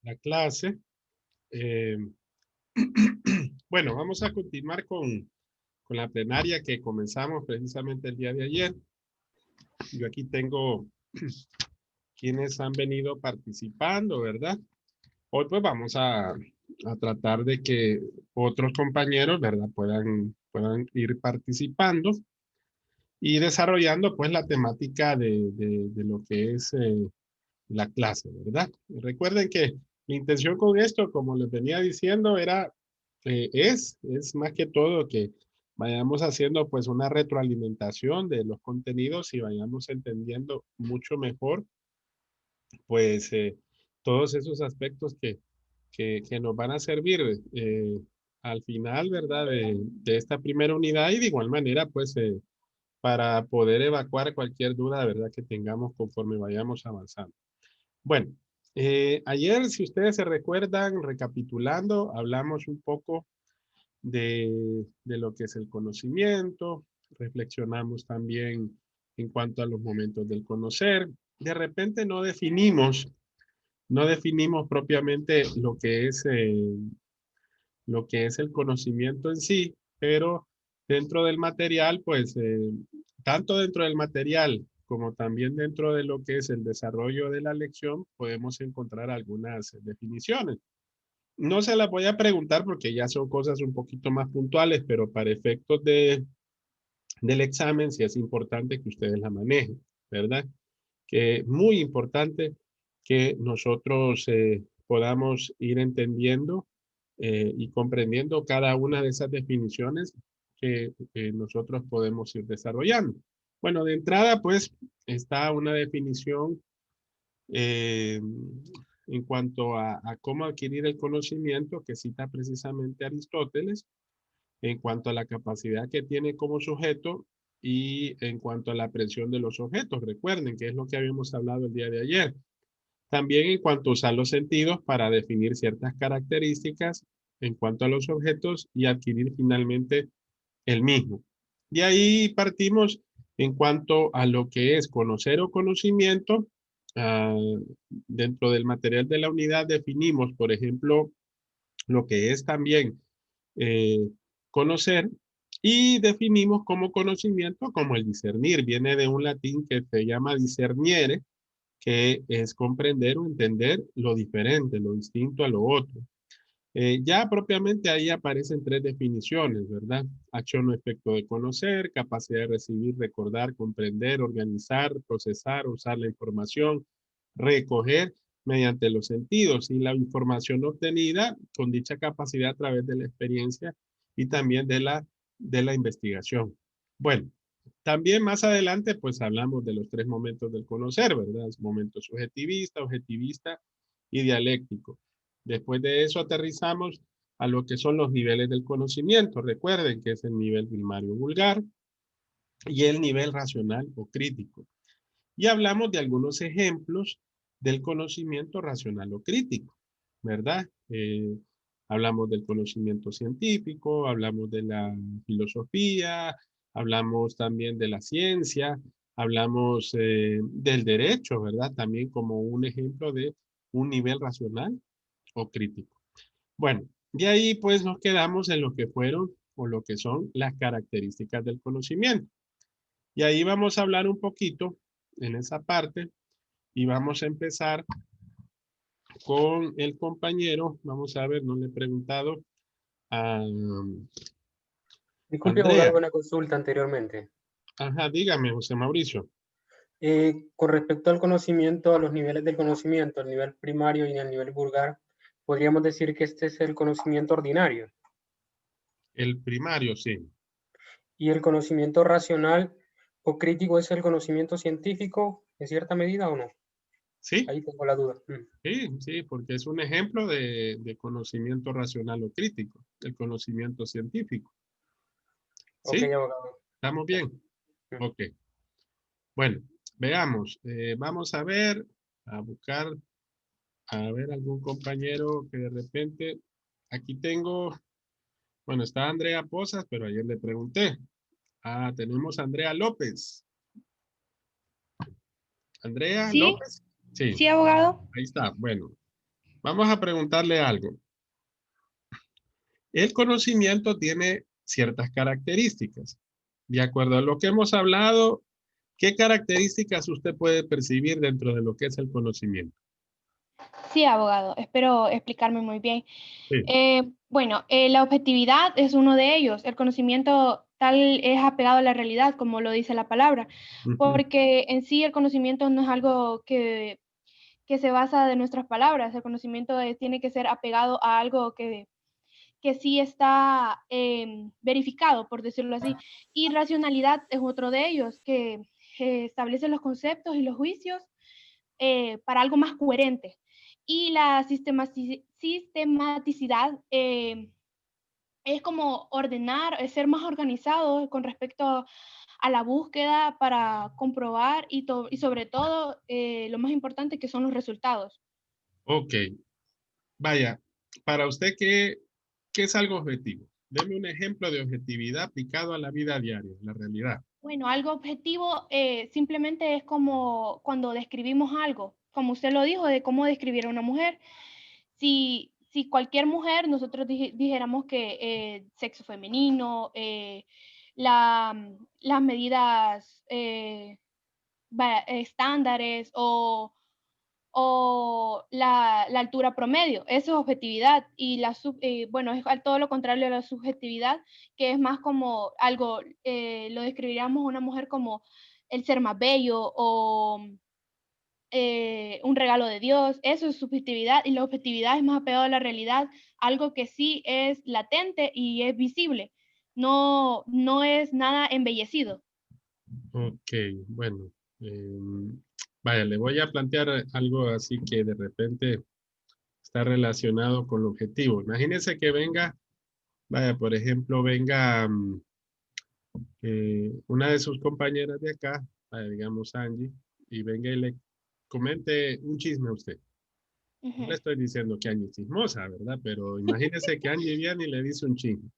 la clase. Eh, bueno, vamos a continuar con la plenaria que comenzamos precisamente el día de ayer. Yo aquí tengo quienes han venido participando, ¿verdad? Hoy pues vamos a tratar de que otros compañeros, ¿verdad? Puedan ir participando y desarrollando pues la temática de lo que es la clase, ¿verdad? Recuerden que la intención con esto, como les venía diciendo, es más que todo que vayamos haciendo pues una retroalimentación de los contenidos y vayamos entendiendo mucho mejor pues todos esos aspectos que nos van a servir al final, ¿verdad? De esta primera unidad y de igual manera pues para poder evacuar cualquier duda, ¿verdad? Que tengamos conforme vayamos avanzando. Bueno, ayer, si ustedes se recuerdan, recapitulando, hablamos un poco de lo que es el conocimiento, reflexionamos también en cuanto a los momentos del conocer. De repente no definimos propiamente lo que es el conocimiento en sí, pero dentro del material, pues, tanto dentro del material como también dentro de lo que es el desarrollo de la lección, podemos encontrar algunas definiciones. No se las voy a preguntar porque ya son cosas un poquito más puntuales, pero para efectos del examen sí es importante que ustedes la manejen, ¿verdad? Que es muy importante que nosotros podamos ir entendiendo y comprendiendo cada una de esas definiciones que nosotros podemos ir desarrollando. Bueno, de entrada, pues, está una definición eh, en cuanto a cómo adquirir el conocimiento que cita precisamente Aristóteles, en cuanto a la capacidad que tiene como sujeto y en cuanto a la aprehensión de los objetos. Recuerden que es lo que habíamos hablado el día de ayer. También en cuanto a usar los sentidos para definir ciertas características en cuanto a los objetos y adquirir finalmente el mismo. De ahí partimos en cuanto a lo que es conocer o conocimiento. Ah, dentro del material de la unidad definimos, por ejemplo, lo que es también eh, conocer y definimos como conocimiento como el discernir. Viene de un latín que se llama discerniere, que es comprender o entender lo diferente, lo distinto a lo otro. Ya propiamente ahí aparecen tres definiciones, ¿verdad? Acción o efecto de conocer, capacidad de recibir, recordar, comprender, organizar, procesar, usar la información, recoger mediante los sentidos y la información obtenida con dicha capacidad a través de la experiencia y también de la investigación. Bueno, también más adelante pues hablamos de los tres momentos del conocer, ¿verdad? Momento subjetivista, objetivista y dialéctico. Después de eso aterrizamos a lo que son los niveles del conocimiento. Recuerden que es el nivel primario vulgar y el nivel racional o crítico. Y hablamos de algunos ejemplos del conocimiento racional o crítico, ¿verdad? Hablamos del conocimiento científico, hablamos de la filosofía, hablamos también de la ciencia, hablamos del derecho, ¿verdad? También como un ejemplo de un nivel racional o crítico. Bueno, de ahí pues nos quedamos en lo que fueron o lo que son las características del conocimiento. Y ahí vamos a hablar un poquito en esa parte y vamos a empezar con el compañero. Vamos a ver, no le he preguntado a Disculpe, Andrea. abogado, una consulta anteriormente. Ajá, dígame, José Mauricio. Con respecto al conocimiento, a los niveles del conocimiento, el nivel primario y el nivel vulgar, podríamos decir que este es el conocimiento ordinario. El primario, sí. Y el conocimiento racional o crítico es el conocimiento científico, en cierta medida o no. Sí, Ahí tengo la duda. sí, sí, porque es un ejemplo de conocimiento racional o crítico, el conocimiento científico. Ok, ¿Sí? abogado. ¿Estamos bien? Mm. Ok. Bueno, veamos. Vamos a buscar, a ver algún compañero que de repente, aquí tengo, bueno, está Andrea Posas, pero ayer le pregunté. Ah, tenemos a Andrea López. Andrea Sí, López. Sí, sí, abogado. ahí está. Bueno, Vamos a preguntarle algo. El conocimiento tiene ciertas características. De acuerdo a lo que hemos hablado, ¿qué características usted puede percibir dentro de lo que es el conocimiento? Sí, abogado, espero explicarme muy bien. Sí. Bueno, la objetividad es uno de ellos. El conocimiento tal es apegado a la realidad, como lo dice la palabra, Ujú. porque en sí el conocimiento no es algo que se basa de nuestras palabras. El conocimiento tiene que ser apegado a algo que sí está verificado, por decirlo así. Y racionalidad es otro de ellos, que establece los conceptos y los juicios para algo más coherente. Y la sistematicidad es como ordenar, es ser más organizado con respecto a la búsqueda para comprobar y sobre todo lo más importante que son los resultados. Ok. Vaya, para usted, ¿qué es algo objetivo? Deme un ejemplo de objetividad aplicado a la vida diaria, la realidad. Bueno, algo objetivo simplemente es como cuando describimos algo, como usted lo dijo, de cómo describir a una mujer. Si cualquier mujer, nosotros dijéramos que sexo femenino, las medidas estándares o la altura promedio, eso es objetividad. Y bueno, es todo lo contrario a la subjetividad, que es más como algo, lo describiríamos a una mujer como el ser más bello o un regalo de Dios, eso es subjetividad y la objetividad es más apegado a la realidad, algo que sí es latente y es visible, no es nada embellecido. Ok, bueno. Vaya, le voy a plantear algo así que de repente está relacionado con el objetivo. Imagínese que venga, vaya, por ejemplo, venga una de sus compañeras de acá, vaya, digamos Angie, y venga y le comente un chisme a usted. No le Ujú. estoy diciendo que Angie es chismosa, ¿verdad? Pero imagínese que Angie viene y le dice un chisme.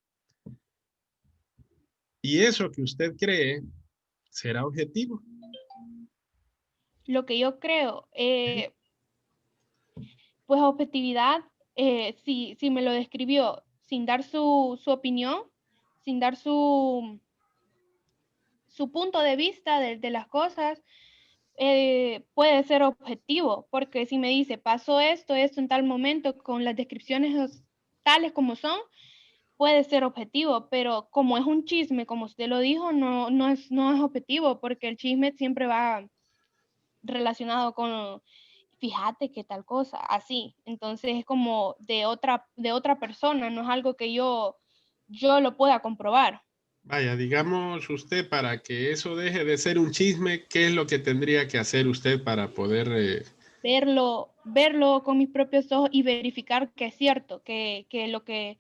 Y eso que usted cree será objetivo. Lo que yo creo, pues objetividad, si me lo describió sin dar su opinión, sin dar su punto de vista de las cosas, puede ser objetivo, porque si me dice, pasó esto en tal momento, con las descripciones tales como son, puede ser objetivo, pero como es un chisme, como usted lo dijo, no es objetivo, porque el chisme siempre va relacionado con, fíjate que tal cosa, así. Entonces es como de otra persona, no es algo que yo lo pueda comprobar. Vaya, digamos usted, para que eso deje de ser un chisme, ¿qué es lo que tendría que hacer usted para poder... Verlo con mis propios ojos y verificar que es cierto, que lo que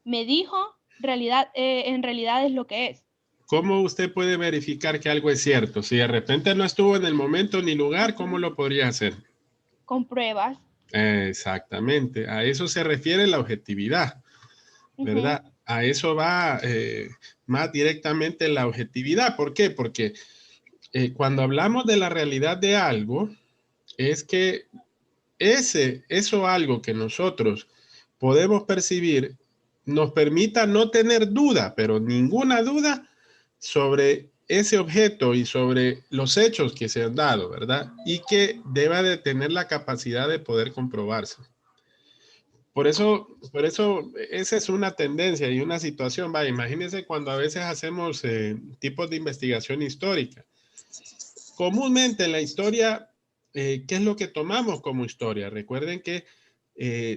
me dijo en realidad es lo que es, ¿cómo usted puede verificar que algo es cierto? Si de repente no estuvo en el momento ni lugar, ¿cómo lo podría hacer? con pruebas. Exactamente, a eso se refiere la objetividad, Ujú. ¿verdad? A eso va más directamente la objetividad. ¿Por qué? Porque cuando hablamos de la realidad de algo, es que eso algo que nosotros podemos percibir nos permita no tener duda, pero ninguna duda sobre ese objeto y sobre los hechos que se han dado, ¿verdad? Y que deba de tener la capacidad de poder comprobarse. Por eso, esa es una tendencia y una situación. Vaya, imagínense cuando a veces hacemos tipos de investigación histórica. Comúnmente en la historia, ¿qué es lo que tomamos como historia? Recuerden que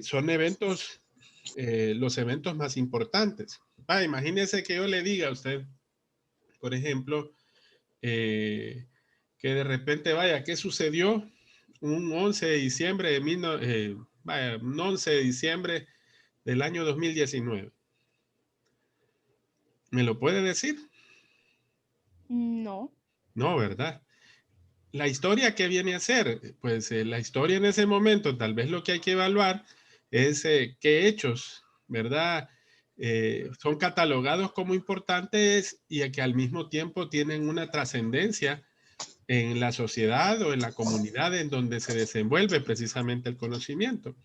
son eventos, los eventos más importantes. Imagínense que yo le diga a usted, por ejemplo, que de repente, vaya, ¿qué sucedió un 11 de diciembre de un 11 de diciembre del año 2019? ¿Me lo puede decir? No. No, ¿verdad? La historia, ¿qué viene a ser? Pues la historia en ese momento, tal vez lo que hay que evaluar es qué hechos, ¿verdad? Son catalogados como importantes y que al mismo tiempo tienen una trascendencia en la sociedad o en la comunidad en donde se desenvuelve precisamente el conocimiento.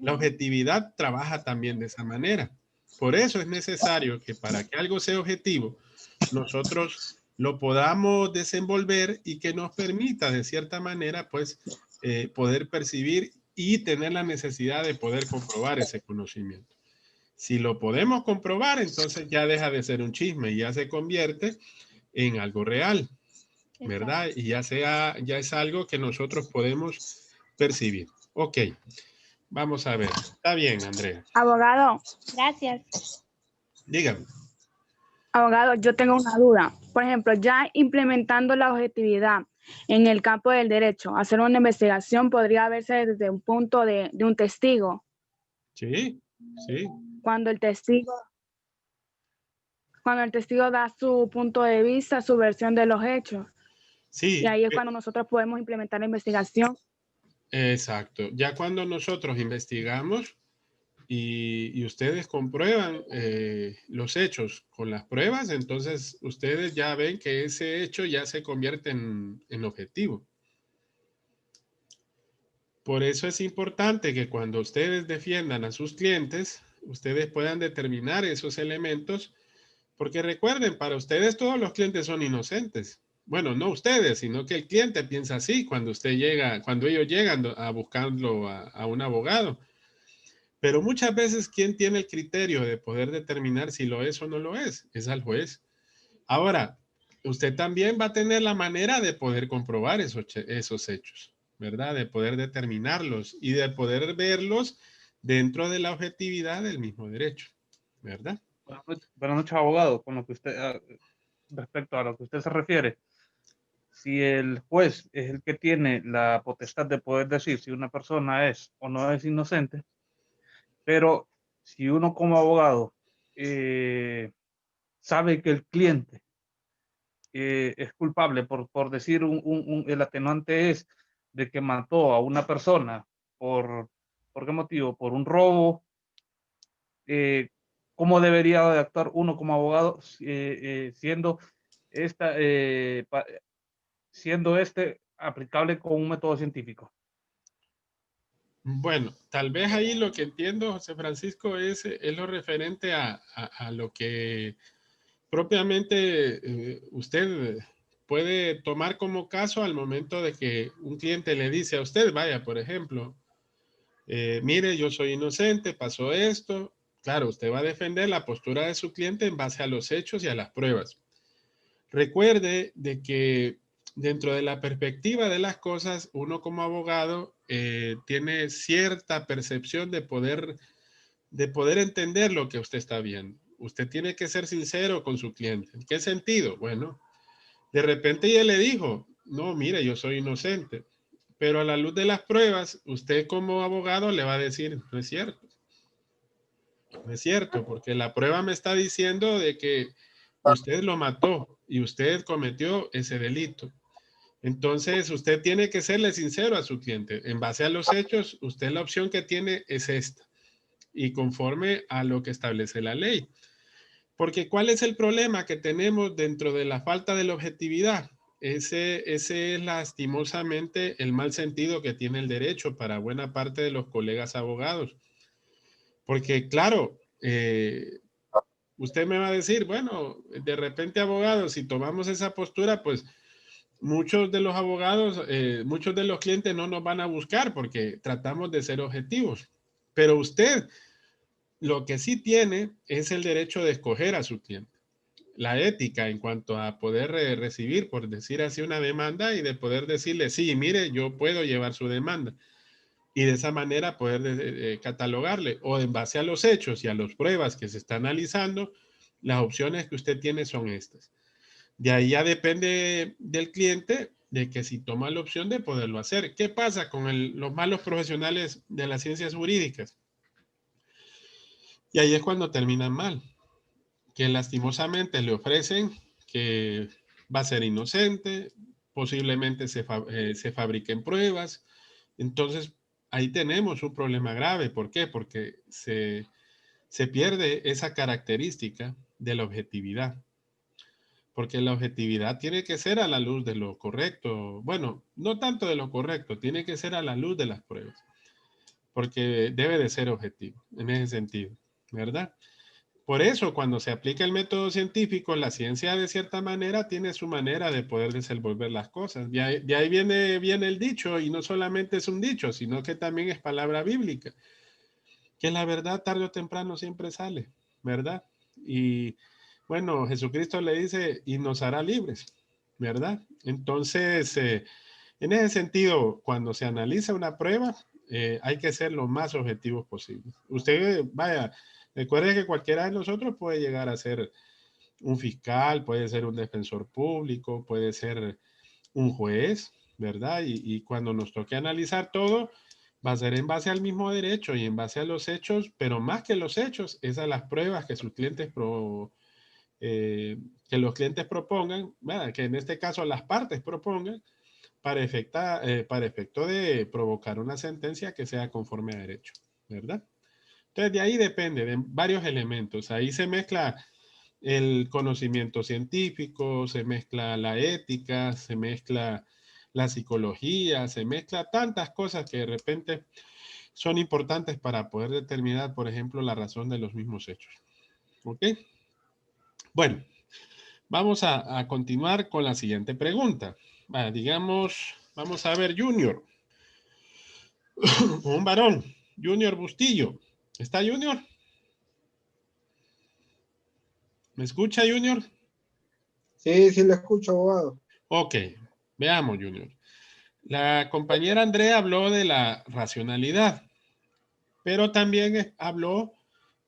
La objetividad trabaja también de esa manera. Por eso es necesario que para que algo sea objetivo, nosotros lo podamos desenvolver y que nos permita de cierta manera pues poder percibir y tener la necesidad de poder comprobar ese conocimiento. Si lo podemos comprobar, entonces ya deja de ser un chisme y ya se convierte en algo real, ¿verdad? Exacto. Y ya es algo que nosotros podemos percibir. Ok, vamos a ver. Está bien, Andrea. Abogado, Gracias. Dígame. abogado, yo tengo una duda. Por ejemplo, ya implementando la objetividad en el campo del derecho, hacer una investigación podría verse desde un punto de un testigo. Sí, sí. Cuando el testigo da su punto de vista, su versión de los hechos. Sí, Y ahí es cuando nosotros podemos implementar la investigación. exacto. Ya cuando nosotros investigamos y ustedes comprueban los hechos con las pruebas, entonces ustedes ya ven que ese hecho ya se convierte en objetivo. Por eso es importante que cuando ustedes defiendan a sus clientes, ustedes puedan determinar esos elementos, porque recuerden, para ustedes todos los clientes son inocentes. Bueno, no ustedes, sino que el cliente piensa así cuando cuando ellos llegan a buscarlo a un abogado. Pero muchas veces, ¿quién tiene el criterio de poder determinar si lo es o no lo es? Es al juez. Ahora, usted también va a tener la manera de poder comprobar esos hechos, ¿verdad? De poder determinarlos y de poder verlos dentro de la objetividad del mismo derecho, ¿verdad? Buenas noches, abogado. Con lo que respecto a lo que usted se refiere, si el juez es el que tiene la potestad de poder decir si una persona es o no es inocente, pero si uno como abogado sabe que el cliente es culpable por decir el atenuante es de que mató a una persona ¿por qué motivo? Por un robo. ¿Cómo debería de actuar uno como abogado siendo aplicable con un método científico? Bueno, tal vez ahí lo que entiendo, José Francisco, es lo referente a lo que propiamente usted puede tomar como caso al momento de que un cliente le dice a usted, vaya, por ejemplo, mire, yo soy inocente, pasó esto. Claro, usted va a defender la postura de su cliente en base a los hechos y a las pruebas. Recuerde de que dentro de la perspectiva de las cosas, uno como abogado tiene cierta percepción de poder entender lo que usted está viendo. Usted tiene que ser sincero con su cliente. ¿En qué sentido? Bueno, de repente ella le dijo, no, mire, yo soy inocente. Pero a la luz de las pruebas, usted como abogado le va a decir, no es cierto. No es cierto, porque la prueba me está diciendo de que usted lo mató y usted cometió ese delito. Entonces, usted tiene que serle sincero a su cliente. En base a los hechos, usted la opción que tiene es esta y conforme a lo que establece la ley. Porque ¿cuál es el problema que tenemos dentro de la falta de la objetividad? Ese es lastimosamente el mal sentido que tiene el derecho para buena parte de los colegas abogados. Porque claro, usted me va a decir, bueno, de repente abogado, si tomamos esa postura, pues muchos de los abogados, muchos de los clientes no nos van a buscar porque tratamos de ser objetivos. Pero usted lo que sí tiene es el derecho de escoger a su cliente. La ética en cuanto a poder recibir, por decir así, una demanda y de poder decirle, sí, mire, yo puedo llevar su demanda. Y de esa manera poder catalogarle o en base a los hechos y a las pruebas que se está analizando, las opciones que usted tiene son estas. De ahí ya depende del cliente de que si toma la opción de poderlo hacer. ¿Qué pasa con los malos profesionales de las ciencias jurídicas? Y ahí es cuando terminan mal, que lastimosamente le ofrecen que va a ser inocente, posiblemente se fabriquen pruebas. Entonces, ahí tenemos un problema grave. ¿Por qué? Porque se pierde esa característica de la objetividad. Porque la objetividad tiene que ser a la luz de lo correcto. Bueno, no tanto de lo correcto, tiene que ser a la luz de las pruebas. porque debe de ser objetivo en ese sentido, ¿verdad? Por eso, cuando se aplica el método científico, la ciencia de cierta manera tiene su manera de poder desenvolver las cosas. De ahí viene el dicho, y no solamente es un dicho, sino que también es palabra bíblica, que la verdad tarde o temprano siempre sale, ¿verdad? Y bueno, Jesucristo le dice, y nos hará libres, ¿verdad? Entonces, en ese sentido, cuando se analiza una prueba, hay que ser lo más objetivos posible. Usted, vaya, recuerde que cualquiera de nosotros puede llegar a ser un fiscal, puede ser un defensor público, puede ser un juez, ¿verdad? Y cuando nos toque analizar todo, va a ser en base al mismo derecho y en base a los hechos, pero más que los hechos, es a las pruebas que sus clientes que los clientes propongan, ¿verdad? Que en este caso las partes propongan, para efecto de provocar una sentencia que sea conforme a derecho, ¿verdad? Entonces, de ahí depende de varios elementos. Ahí se mezcla el conocimiento científico, se mezcla la ética, se mezcla la psicología, se mezcla tantas cosas que de repente son importantes para poder determinar, por ejemplo, la razón de los mismos hechos. ¿Ok? Bueno, vamos a continuar con la siguiente pregunta. Digamos, vamos a ver, Junior. Un varón, Junior Bustillo. ¿Está Junior? ¿Me escucha, Junior? Sí, sí, lo escucho, abogado. Ok, veamos, Junior. La compañera Andrea habló de la racionalidad, pero también habló,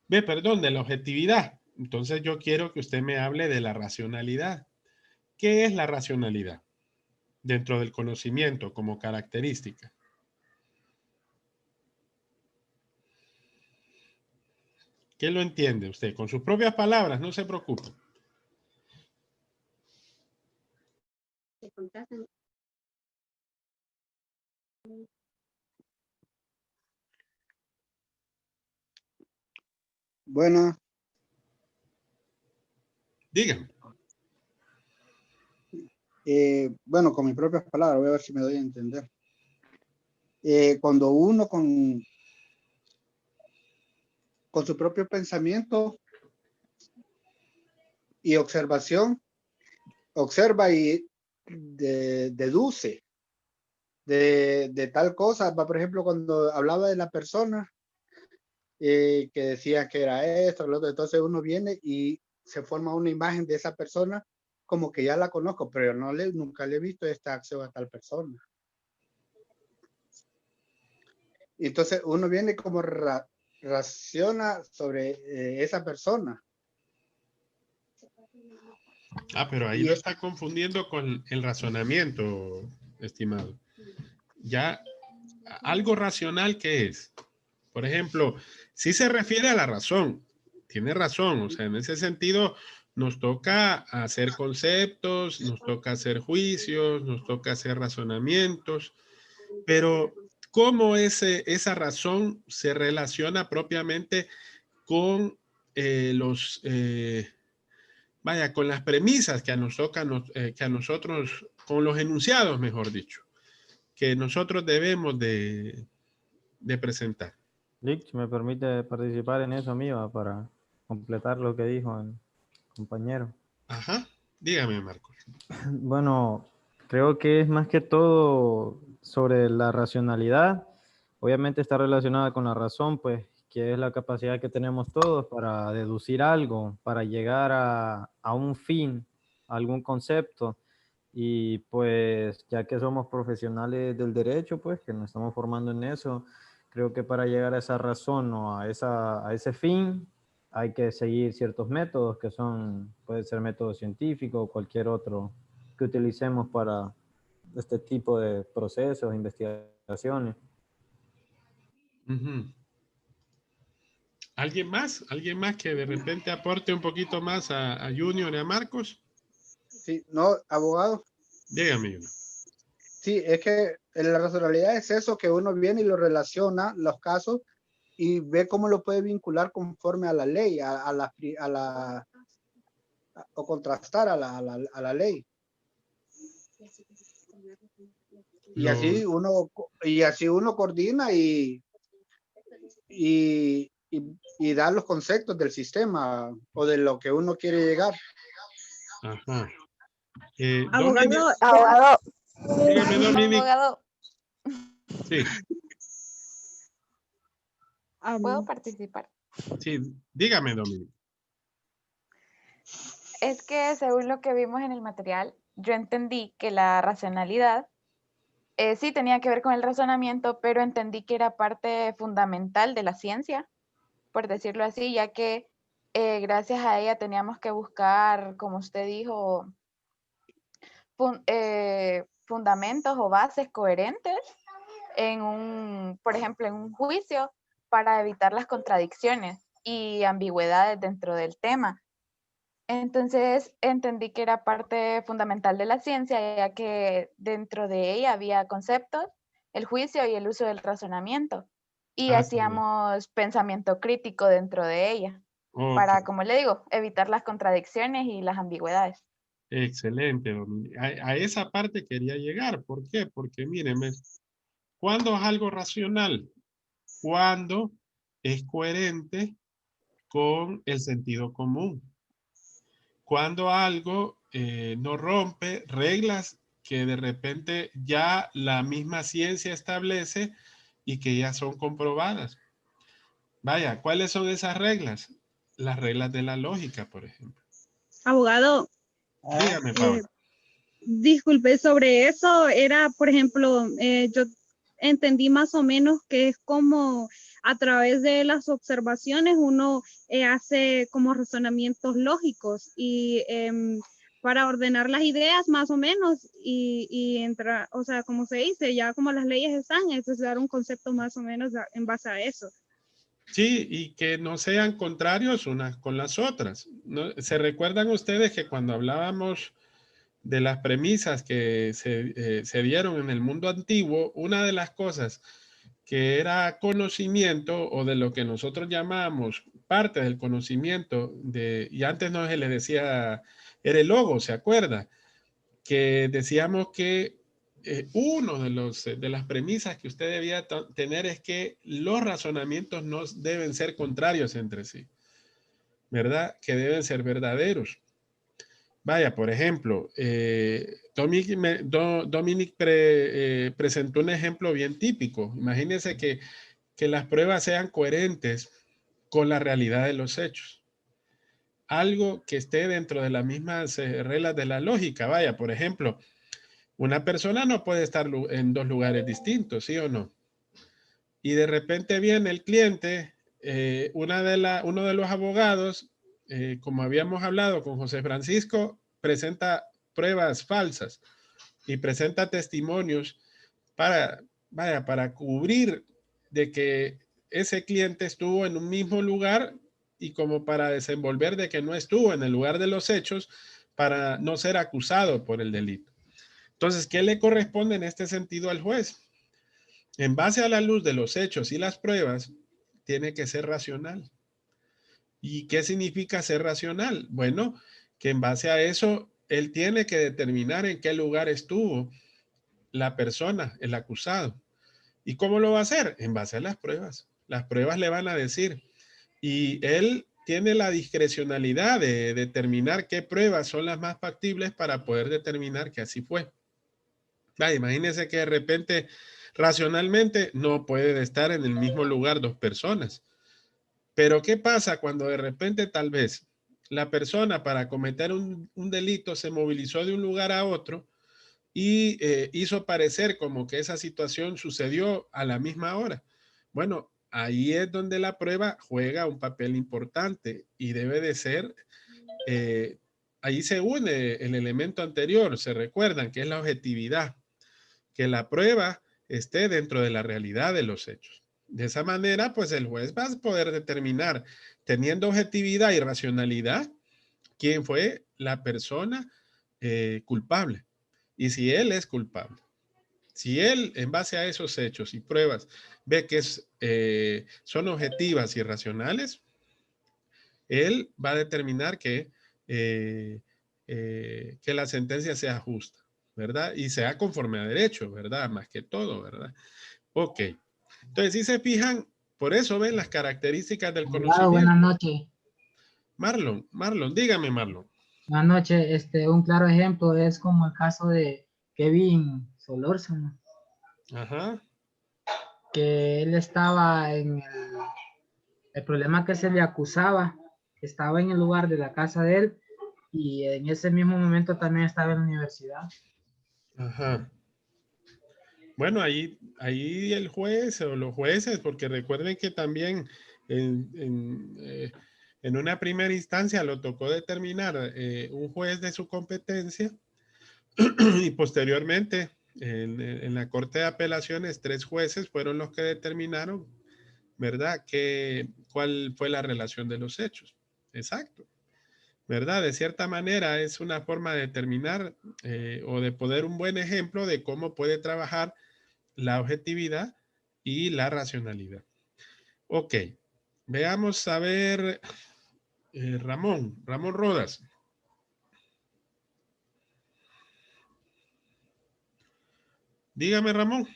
de la objetividad. Entonces yo quiero que usted me hable de la racionalidad. ¿Qué es la racionalidad dentro del conocimiento como característica? ¿Qué lo entiende usted? Con sus propias palabras, no se preocupe. Bueno, Dígame. bueno, con mis propias palabras, voy a ver si me doy a entender. Cuando uno con su propio pensamiento y observación, observa y deduce de tal cosa. Por ejemplo, cuando hablaba de la persona que decía que era esto, lo otro, entonces uno viene y se forma una imagen de esa persona como que ya la conozco, pero nunca le he visto esta acción a tal persona. Entonces uno viene como raciona sobre esa persona. Pero ahí lo está confundiendo con el razonamiento, estimado. Ya, algo racional, ¿qué es? Por ejemplo, si se refiere a la razón, tiene razón, o sea, en ese sentido nos toca hacer conceptos, nos toca hacer juicios, nos toca hacer razonamientos, pero ¿cómo esa razón se relaciona propiamente con con las premisas que nos tocan, que a nosotros, con los enunciados, mejor dicho, que nosotros debemos de presentar? Lick, si me permite participar en eso, mío, para completar lo que dijo el compañero. Ajá, dígame, Marcos. Bueno, creo que es más que todo sobre la racionalidad. Obviamente está relacionada con la razón, pues, que es la capacidad que tenemos todos para deducir algo, para llegar a un fin, a algún concepto. Y pues, ya que somos profesionales del derecho, pues, que nos estamos formando en eso, creo que para llegar a esa razón o a ese fin, hay que seguir ciertos métodos que son, puede ser método científico o cualquier otro que utilicemos para este tipo de procesos, investigaciones. Uh-huh. ¿Alguien más? ¿Alguien más que de repente aporte un poquito más a Junior y a Marcos? Sí, no, abogado. Dígame. Sí, es que la racionalidad es eso, que uno viene y lo relaciona, los casos, y ve cómo lo puede vincular conforme a la ley, o contrastar a la ley. Y así uno coordina y y dar los conceptos del sistema o de lo que uno quiere llegar. Ajá. Abogado, Abogado, Dígame, Dominic. abogado, Sí, ¿puedo participar? sí, dígame, Dominic. Es que según lo que vimos en el material, yo entendí que la racionalidad sí tenía que ver con el razonamiento, pero entendí que era parte fundamental de la ciencia, por decirlo así, ya que gracias a ella teníamos que buscar, como usted dijo, fundamentos o bases coherentes en por ejemplo, en un juicio para evitar las contradicciones y ambigüedades dentro del tema. Entonces entendí que era parte fundamental de la ciencia, ya que dentro de ella había conceptos, el juicio y el uso del razonamiento. Y Así es. hacíamos pensamiento crítico dentro de ella, Ok, para, como le digo, evitar las contradicciones y las ambigüedades. excelente, Dominic. A esa parte quería llegar. ¿Por qué? Porque míreme, ¿cuándo es algo racional? Cuando es coherente con el sentido común. Cuando algo no rompe reglas que de repente ya la misma ciencia establece y que ya son comprobadas. Vaya, ¿cuáles son esas reglas? Las reglas de la lógica, por ejemplo. abogado, Dígame, Paola. disculpe, sobre eso era, por ejemplo, yo entendí más o menos que es como a través de las observaciones uno hace como razonamientos lógicos y para ordenar las ideas más o menos y entrar, o sea, como se dice, ya como las leyes están, es dar un concepto más o menos en base a eso. Sí, y que no sean contrarios unas con las otras. ¿Se recuerdan ustedes que cuando hablábamos de las premisas que se dieron en el mundo antiguo, una de las cosas que era conocimiento o de lo que nosotros llamamos parte del conocimiento y antes no se le decía, era el logo, ¿se acuerda? Que decíamos que uno de las premisas que usted debía tener es que los razonamientos no deben ser contrarios entre sí, ¿verdad? Que deben ser verdaderos. Vaya, por ejemplo, Dominic presentó un ejemplo bien típico. Imagínense que las pruebas sean coherentes con la realidad de los hechos. Algo que esté dentro de las mismas reglas de la lógica. Vaya, por ejemplo, una persona no puede estar en dos lugares distintos, ¿sí o no? Y de repente viene el cliente, uno de los abogados, como habíamos hablado con José Francisco, presenta pruebas falsas y presenta testimonios para cubrir de que ese cliente estuvo en un mismo lugar y como para desenvolver de que no estuvo en el lugar de los hechos para no ser acusado por el delito. Entonces, ¿qué le corresponde en este sentido al juez? En base a la luz de los hechos y las pruebas, tiene que ser racional. ¿Y qué significa ser racional? Bueno, que en base a eso, él tiene que determinar en qué lugar estuvo la persona, el acusado. ¿Y cómo lo va a hacer? En base a las pruebas. Las pruebas le van a decir. Y él tiene la discrecionalidad de determinar qué pruebas son las más factibles para poder determinar que así fue. Imagínense que de repente, racionalmente, no pueden estar en el mismo lugar dos personas. Pero ¿qué pasa cuando de repente tal vez la persona para cometer un delito se movilizó de un lugar a otro y hizo parecer como que esa situación sucedió a la misma hora? Bueno, ahí es donde la prueba juega un papel importante y debe de ser, ahí se une el elemento anterior, se recuerdan que es la objetividad, que la prueba esté dentro de la realidad de los hechos. De esa manera, pues el juez va a poder determinar, teniendo objetividad y racionalidad, quién fue la persona culpable y si él es culpable. Si él, en base a esos hechos y pruebas, ve que son objetivas y racionales, él va a determinar que la sentencia sea justa, ¿verdad? Y sea conforme a derecho, ¿verdad? Más que todo, ¿verdad? Ok. Entonces, si se fijan, Por eso ven las características del Abogado, conocimiento. buenas noches. Marlon, dígame, Marlon. Buenas noches. Un claro ejemplo es como el caso de Kevin Solórzano, Ajá. que él estaba en el problema que se le acusaba, estaba en el lugar de la casa de él y en ese mismo momento también estaba en la universidad. Ajá. Bueno, ahí el juez o los jueces, porque recuerden que también en una primera instancia lo tocó determinar un juez de su competencia y posteriormente en la Corte de Apelaciones 3 jueces fueron los que determinaron, ¿verdad? ¿Cuál fue la relación de los hechos? Exacto. ¿Verdad? De cierta manera es una forma de determinar o de poner un buen ejemplo de cómo puede trabajar la objetividad y la racionalidad. Ok, veamos a ver Ramón Rodas. Dígame, Ramón.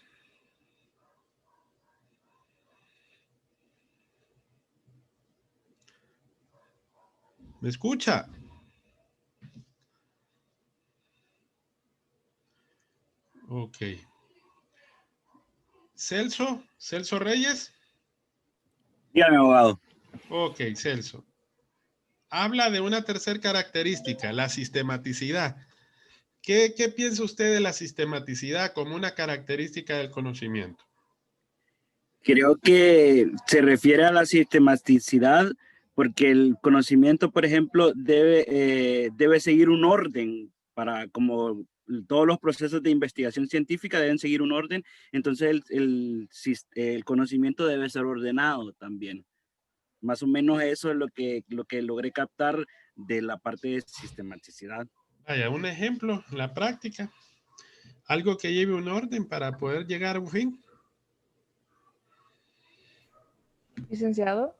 ¿Me escucha? Ok. Celso Reyes. Dígame, abogado. Ok, Celso. Habla de una tercera característica, la sistematicidad. ¿Qué piensa usted de la sistematicidad como una característica del conocimiento? Creo que se refiere a la sistematicidad porque el conocimiento, por ejemplo, debe seguir un orden para como todos los procesos de investigación científica deben seguir un orden, entonces el conocimiento debe ser ordenado también. Más o menos eso es lo que logré captar de la parte de sistematicidad. Vaya, un ejemplo, la práctica. Algo que lleve un orden para poder llegar a un fin. Licenciado.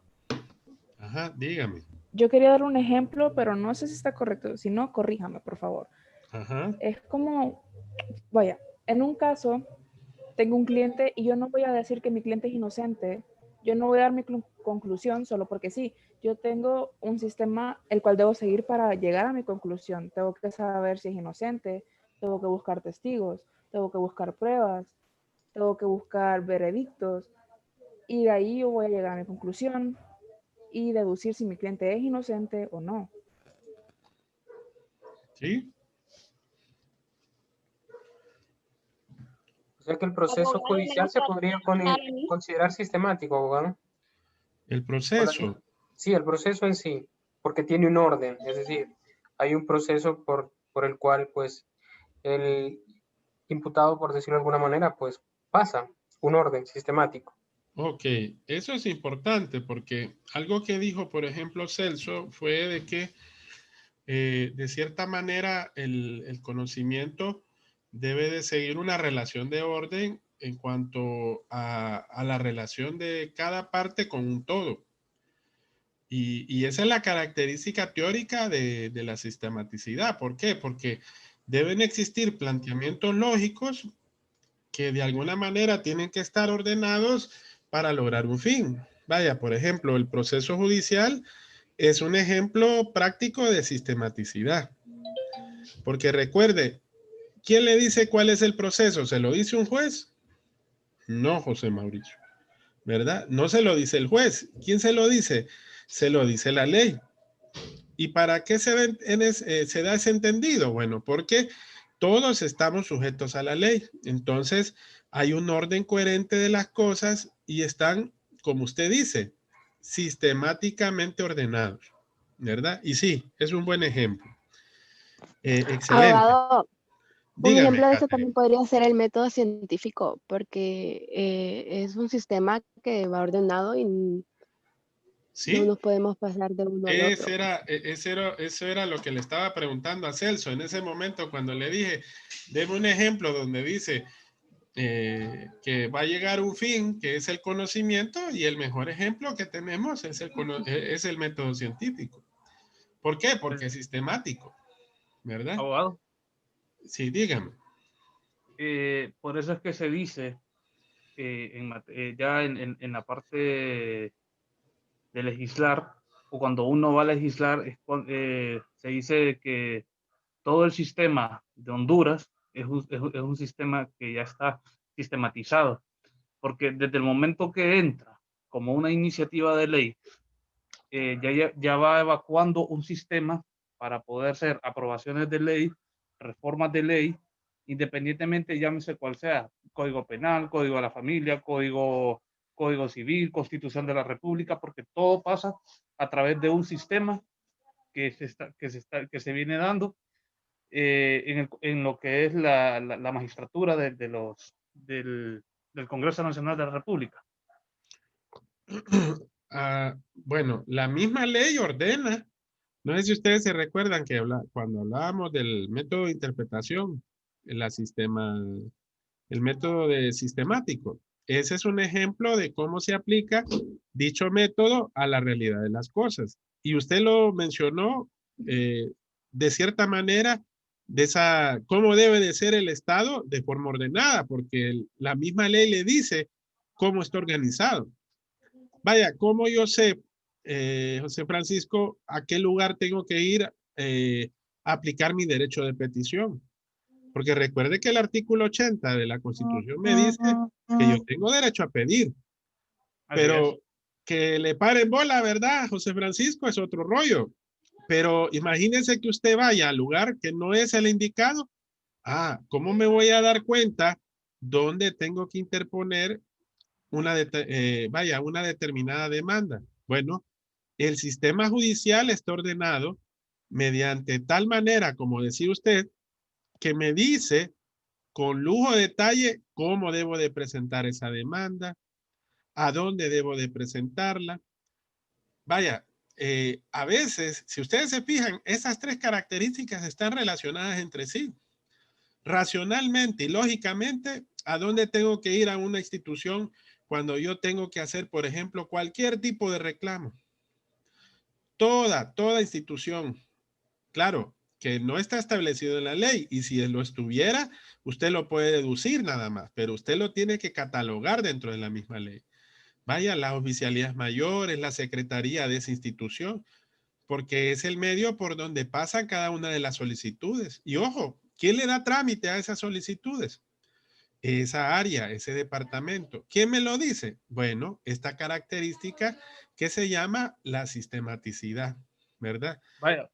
Ajá, dígame. Yo quería dar un ejemplo, pero no sé si está correcto. Si no, corríjame, por favor. Ajá. Es como, vaya, en un caso, tengo un cliente y yo no voy a decir que mi cliente es inocente. Yo no voy a dar mi conclusión solo porque sí. Yo tengo un sistema el cual debo seguir para llegar a mi conclusión. Tengo que saber si es inocente, tengo que buscar testigos, tengo que buscar pruebas, tengo que buscar veredictos. Y de ahí yo voy a llegar a mi conclusión y deducir si mi cliente es inocente o no. ¿Sí? O sea que el proceso judicial se podría considerar sistemático, abogado. El proceso. Sí, el proceso en sí, porque tiene un orden, es decir, hay un proceso por el cual, pues, el imputado, por decirlo de alguna manera, pues, pasa un orden sistemático. Ok, eso es importante porque algo que dijo, por ejemplo, Celso, fue de que de cierta manera el conocimiento debe de seguir una relación de orden en cuanto a la relación de cada parte con un todo. Y esa es la característica teórica de la sistematicidad. ¿Por qué? Porque deben existir planteamientos lógicos que de alguna manera tienen que estar ordenados para lograr un fin. Vaya, por ejemplo, el proceso judicial es un ejemplo práctico de sistematicidad. Porque recuerde, ¿quién le dice cuál es el proceso? ¿Se lo dice un juez? No, José Mauricio, ¿verdad? No se lo dice el juez. ¿Quién se lo dice? Se lo dice la ley. ¿Y para qué se da ese entendido? Bueno, porque todos estamos sujetos a la ley. Entonces, hay un orden coherente de las cosas y están, como usted dice, sistemáticamente ordenados, ¿verdad? Y sí, es un buen ejemplo. Excelente. Abogado, un Dígame, ejemplo de eso Catherine. también podría ser el método científico, porque es un sistema que va ordenado y no ¿Sí? nos podemos pasar de uno al otro. Eso era lo que le estaba preguntando a Celso en ese momento cuando le dije, deme un ejemplo donde dice que va a llegar un fin, que es el conocimiento, y el mejor ejemplo que tenemos es el método científico. ¿Por qué? Porque es sistemático, ¿verdad? Abogado. Sí, dígame. Por eso es que se dice ya en la parte de legislar, o cuando uno va a legislar, se dice que todo el sistema de Honduras es un sistema que ya está sistematizado, porque desde el momento que entra como una iniciativa de ley, ya va evacuando un sistema para poder hacer aprobaciones de ley, reformas de ley, independientemente, llámese cual sea, código penal, código de la familia, código civil, constitución de la república, porque todo pasa a través de un sistema que se viene dando en lo que es la magistratura del Congreso Nacional de la República. Bueno, la misma ley ordena, no sé si ustedes se recuerdan que cuando hablábamos del método de interpretación, el método de sistemático, ese es un ejemplo de cómo se aplica dicho método a la realidad de las cosas. Y usted lo mencionó de cierta manera, cómo debe de ser el Estado de forma ordenada, porque la misma ley le dice cómo está organizado. Vaya, ¿cómo yo sé, José Francisco, a qué lugar tengo que ir a aplicar mi derecho de petición? Porque recuerde que el artículo 80 de la Constitución me dice que yo tengo derecho a pedir. Pero que le paren bola, ¿verdad, José Francisco? Es otro rollo. Pero imagínense que usted vaya al lugar que no es el indicado. ¿Cómo me voy a dar cuenta dónde tengo que interponer una determinada demanda? Bueno, el sistema judicial está ordenado mediante tal manera, como decía usted, que me dice con lujo de detalle cómo debo de presentar esa demanda, a dónde debo de presentarla. Vaya, a veces, si ustedes se fijan, esas tres características están relacionadas entre sí. Racionalmente y lógicamente, ¿a dónde tengo que ir a una institución cuando yo tengo que hacer, por ejemplo, cualquier tipo de reclamo? Toda institución, claro, que no está establecido en la ley, y si lo estuviera, usted lo puede deducir nada más, pero usted lo tiene que catalogar dentro de la misma ley. Vaya, las oficialías mayores, la secretaría de esa institución, porque es el medio por donde pasa cada una de las solicitudes. Y ojo, ¿quién le da trámite a esas solicitudes? Esa área, ese departamento. ¿Quién me lo dice? Bueno, esta característica que se llama la sistematicidad, ¿verdad? Vaya,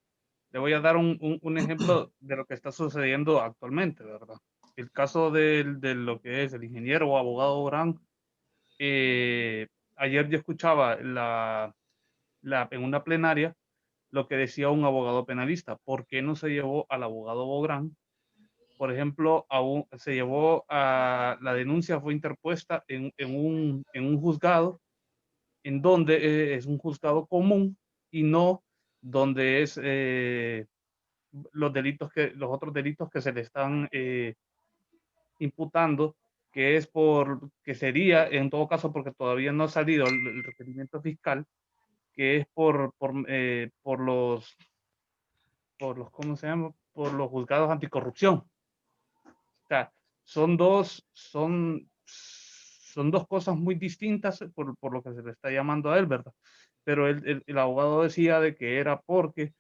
le voy a dar un ejemplo de lo que está sucediendo actualmente, ¿verdad? El caso de lo que es el ingeniero o abogado Orán. Ayer yo escuchaba en una plenaria lo que decía un abogado penalista. ¿Por qué no se llevó al abogado Bográn? Por ejemplo, se llevó la denuncia fue interpuesta en un juzgado, en donde es un juzgado común y no donde es los otros delitos que se le están imputando, que sería en todo caso, porque todavía no ha salido el requerimiento fiscal, que es por los ¿cómo se llama? Por los juzgados anticorrupción. O sea, son dos cosas muy distintas por lo que se le está llamando a él, ¿verdad? Pero el abogado decía de que era porque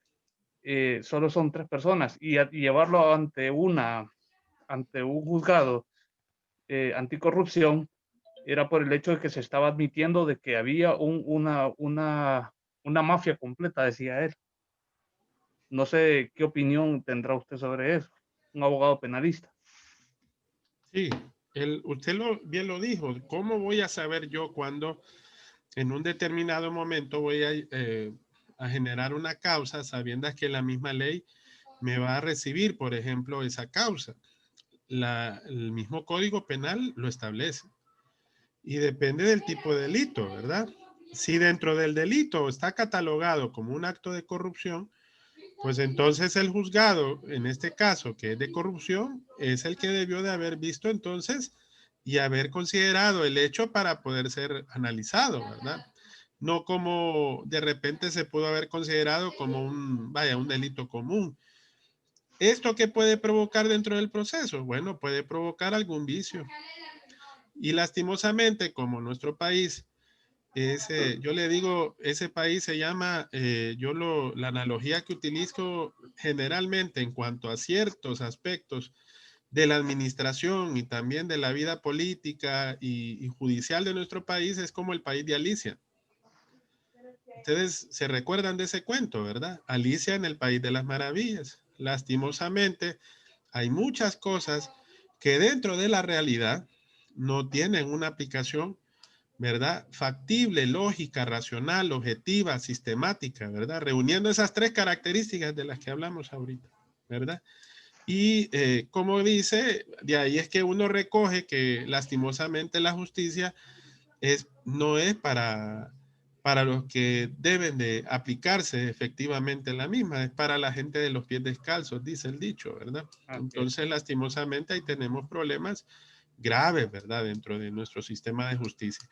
solo son 3 personas y llevarlo ante un juzgado anticorrupción era por el hecho de que se estaba admitiendo de que había una mafia completa, decía él. No sé qué opinión tendrá usted sobre eso, un abogado penalista. Sí, usted bien lo dijo. ¿Cómo voy a saber yo cuando en un determinado momento voy a generar una causa sabiendo que la misma ley me va a recibir, por ejemplo, esa causa? El mismo Código Penal lo establece. Y depende del tipo de delito, ¿verdad? Si dentro del delito está catalogado como un acto de corrupción, pues entonces el juzgado, en este caso, que es de corrupción, es el que debió de haber visto entonces y haber considerado el hecho para poder ser analizado, ¿verdad? No como de repente se pudo haber considerado como un delito común. ¿Esto qué puede provocar dentro del proceso? Bueno, puede provocar algún vicio. Y lastimosamente, como nuestro país, yo le digo, ese país se llama, la analogía que utilizo generalmente en cuanto a ciertos aspectos de la administración y también de la vida política y judicial de nuestro país es como el país de Alicia. Ustedes se recuerdan de ese cuento, ¿verdad? Alicia en el País de las Maravillas. Lastimosamente, hay muchas cosas que dentro de la realidad no tienen una aplicación, ¿verdad? Factible, lógica, racional, objetiva, sistemática, ¿verdad? Reuniendo esas tres características de las que hablamos ahorita, ¿verdad? Y como dice, de ahí es que uno recoge que lastimosamente la justicia no es para los que deben de aplicarse efectivamente la misma, es para la gente de los pies descalzos, dice el dicho, ¿verdad? Entonces, lastimosamente, ahí tenemos problemas graves, ¿verdad? Dentro de nuestro sistema de justicia.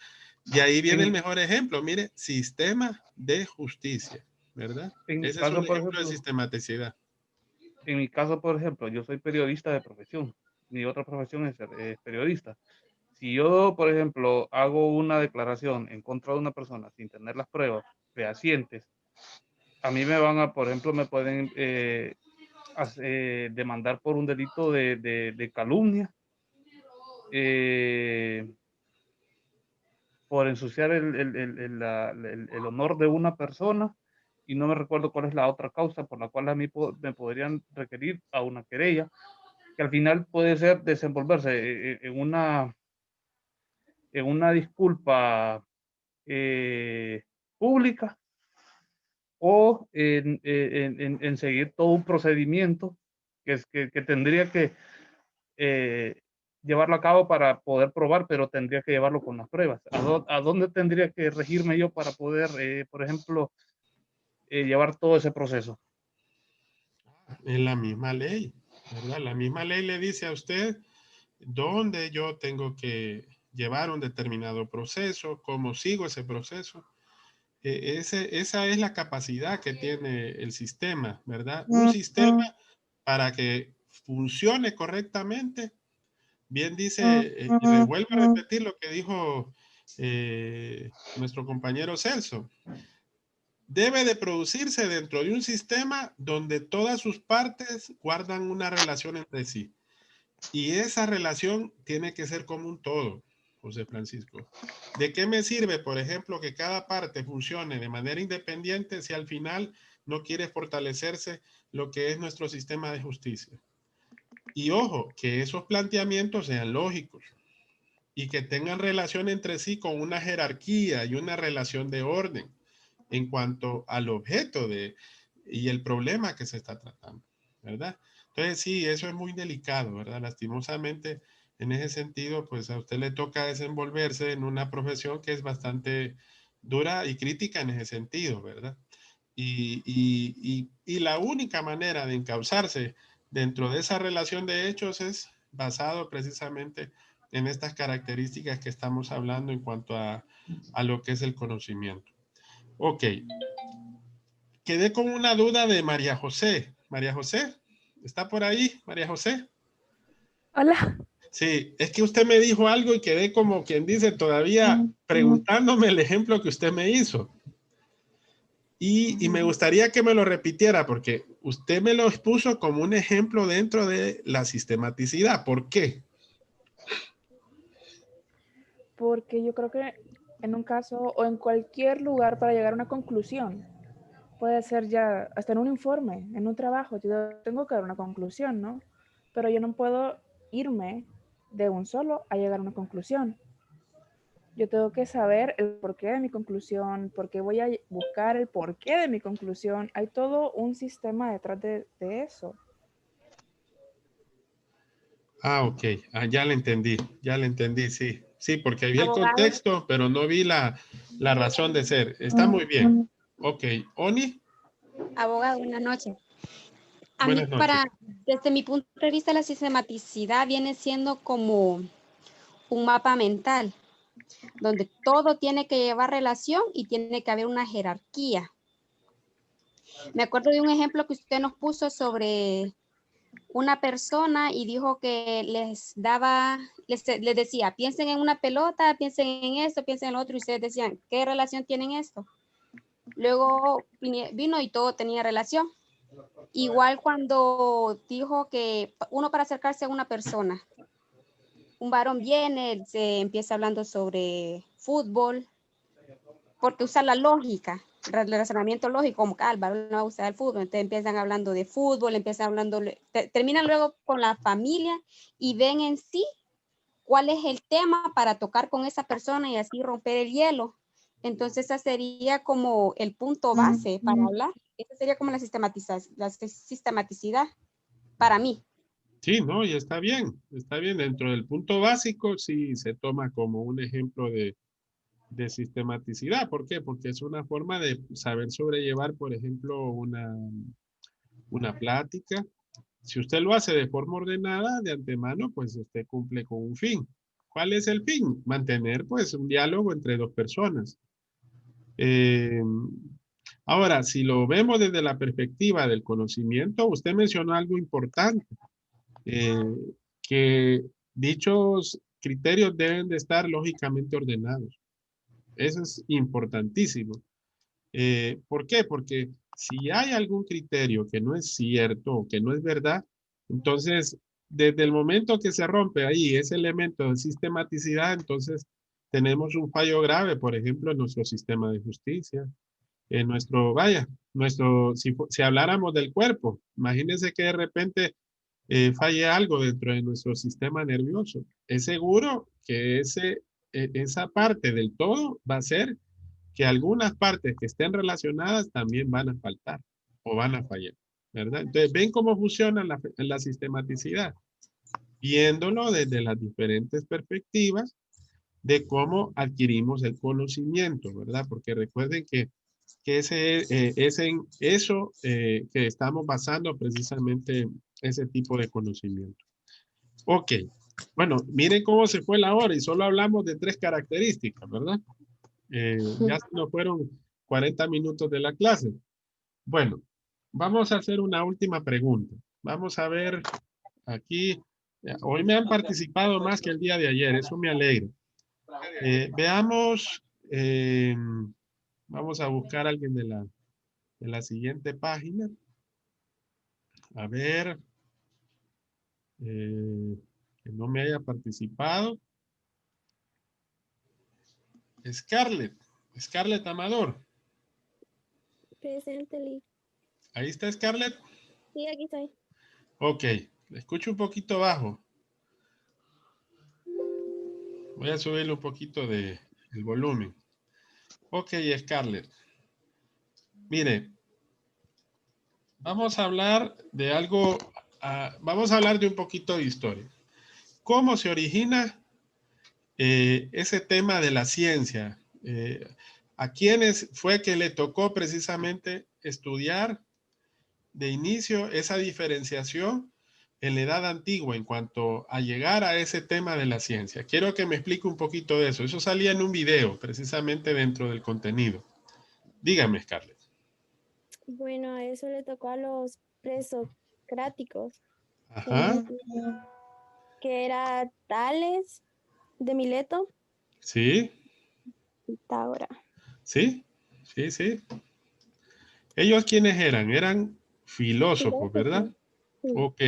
Y ahí viene el mejor ejemplo, mire, sistema de justicia, ¿verdad? Ese es un ejemplo de sistematicidad. En mi caso, por ejemplo, yo soy periodista de profesión. Mi otra profesión es periodista. Si yo, por ejemplo, hago una declaración en contra de una persona sin tener las pruebas fehacientes, a mí me van a, por ejemplo, me pueden demandar por un delito de calumnia, por ensuciar el honor de una persona, y no me recuerdo cuál es la otra causa por la cual a mí me podrían requerir a una querella, que al final puede ser desenvolverse en una disculpa pública o en seguir todo un procedimiento que tendría que llevarlo a cabo para poder probar, pero tendría que llevarlo con las pruebas. ¿A dónde tendría que regirme yo para poder, por ejemplo, llevar todo ese proceso? En la misma ley, ¿verdad? La misma ley le dice a usted dónde yo tengo que llevar un determinado proceso, cómo sigo ese proceso. Esa es la capacidad que tiene el sistema, ¿verdad? Un sistema para que funcione correctamente. Bien dice, y le vuelvo a repetir lo que dijo nuestro compañero Celso. Debe de producirse dentro de un sistema donde todas sus partes guardan una relación entre sí. Y esa relación tiene que ser como un todo, José Francisco. ¿De qué me sirve, por ejemplo, que cada parte funcione de manera independiente si al final no quiere fortalecerse lo que es nuestro sistema de justicia? Y ojo, que esos planteamientos sean lógicos y que tengan relación entre sí con una jerarquía y una relación de orden en cuanto al objeto y el problema que se está tratando, ¿verdad? Entonces, sí, eso es muy delicado, ¿verdad? Lastimosamente, en ese sentido, pues a usted le toca desenvolverse en una profesión que es bastante dura y crítica en ese sentido, ¿verdad? Y la única manera de encauzarse dentro de esa relación de hechos es basado precisamente en estas características que estamos hablando en cuanto a lo que es el conocimiento. Ok. Quedé con una duda de María José. María José, ¿está por ahí, María José? Hola. Sí, es que usted me dijo algo y quedé como quien dice todavía preguntándome el ejemplo que usted me hizo. Y me gustaría que me lo repitiera porque usted me lo expuso como un ejemplo dentro de la sistematicidad. ¿Por qué? Porque yo creo que en un caso o en cualquier lugar para llegar a una conclusión, puede ser ya hasta en un informe, en un trabajo, yo tengo que dar una conclusión, ¿no? Pero yo no puedo irme de un solo a llegar a una conclusión. Yo tengo que saber el porqué de mi conclusión, por qué voy a buscar el porqué de mi conclusión. Hay todo un sistema detrás de eso. Ah, ok. Ah, ya le entendí, sí. Sí, porque vi el Abogado. contexto, pero no vi la razón de ser. Está muy bien. Ok. Oni. Abogado, buenas noches. A mí, Buenas noches. desde mi punto de vista, la sistematicidad viene siendo como un mapa mental, donde todo tiene que llevar relación y tiene que haber una jerarquía. Me acuerdo de un ejemplo que usted nos puso sobre una persona y dijo que les decía, piensen en una pelota, piensen en esto, piensen en lo otro, y ustedes decían, ¿qué relación tienen esto? Luego vino y todo tenía relación. Igual cuando dijo que uno para acercarse a una persona, un varón viene, se empieza hablando sobre fútbol, porque usa la lógica, el razonamiento lógico, como que el varón no va a usar el fútbol, entonces empiezan hablando de fútbol, empiezan hablando, terminan luego con la familia y ven en sí cuál es el tema para tocar con esa persona y así romper el hielo. Entonces esa sería como el punto base para hablar. Esa sería como la sistematicidad para mí. Sí, no, y está bien. Dentro del punto básico, sí se toma como un ejemplo de sistematicidad. ¿Por qué? Porque es una forma de saber sobrellevar, por ejemplo, una plática. Si usted lo hace de forma ordenada, de antemano, pues usted cumple con un fin. ¿Cuál es el fin? Mantener, pues, un diálogo entre dos personas. Ahora, si lo vemos desde la perspectiva del conocimiento, usted mencionó algo importante, que dichos criterios deben de estar lógicamente ordenados. Eso es importantísimo. ¿Por qué? Porque si hay algún criterio que no es cierto o que no es verdad, entonces, desde el momento que se rompe ahí ese elemento de sistematicidad, entonces tenemos un fallo grave, por ejemplo, en nuestro sistema de justicia, en si habláramos del cuerpo, imagínense que de repente falle algo dentro de nuestro sistema nervioso. Es seguro que esa parte del todo va a ser que algunas partes que estén relacionadas también van a faltar o van a fallar, ¿verdad? Entonces, ven cómo funciona la sistematicidad, viéndolo desde las diferentes perspectivas de cómo adquirimos el conocimiento, ¿verdad? Porque recuerden que es en eso que estamos basando precisamente ese tipo de conocimiento. Ok, bueno, miren cómo se fue la hora y solo hablamos de 3 características, ¿verdad? Ya se nos fueron 40 minutos de la clase. Bueno, vamos a hacer una última pregunta. Vamos a ver aquí. Hoy me han participado más que el día de ayer, eso me alegra. Veamos, vamos a buscar a alguien de la siguiente página. A ver, que no me haya participado. Scarlett Amador. Presente, Lee. Ahí está Scarlett. Sí, aquí estoy. Ok, le escucho un poquito bajo. Voy a subirle un poquito el volumen. Ok, Scarlett. Mire, vamos a hablar de algo, vamos a hablar de un poquito de historia. ¿Cómo se origina ese tema de la ciencia? ¿A quiénes fue que le tocó precisamente estudiar de inicio esa diferenciación en la edad antigua en cuanto a llegar a ese tema de la ciencia? Quiero que me explique un poquito de eso. Eso salía en un video, precisamente dentro del contenido. Dígame, Scarlett. Bueno, a eso le tocó a los presocráticos, Ajá. que era Tales de Mileto, Sí, Pitágoras. sí, sí, sí. ¿Ellos quiénes eran? Eran filósofos, ¿verdad? Sí. Ok.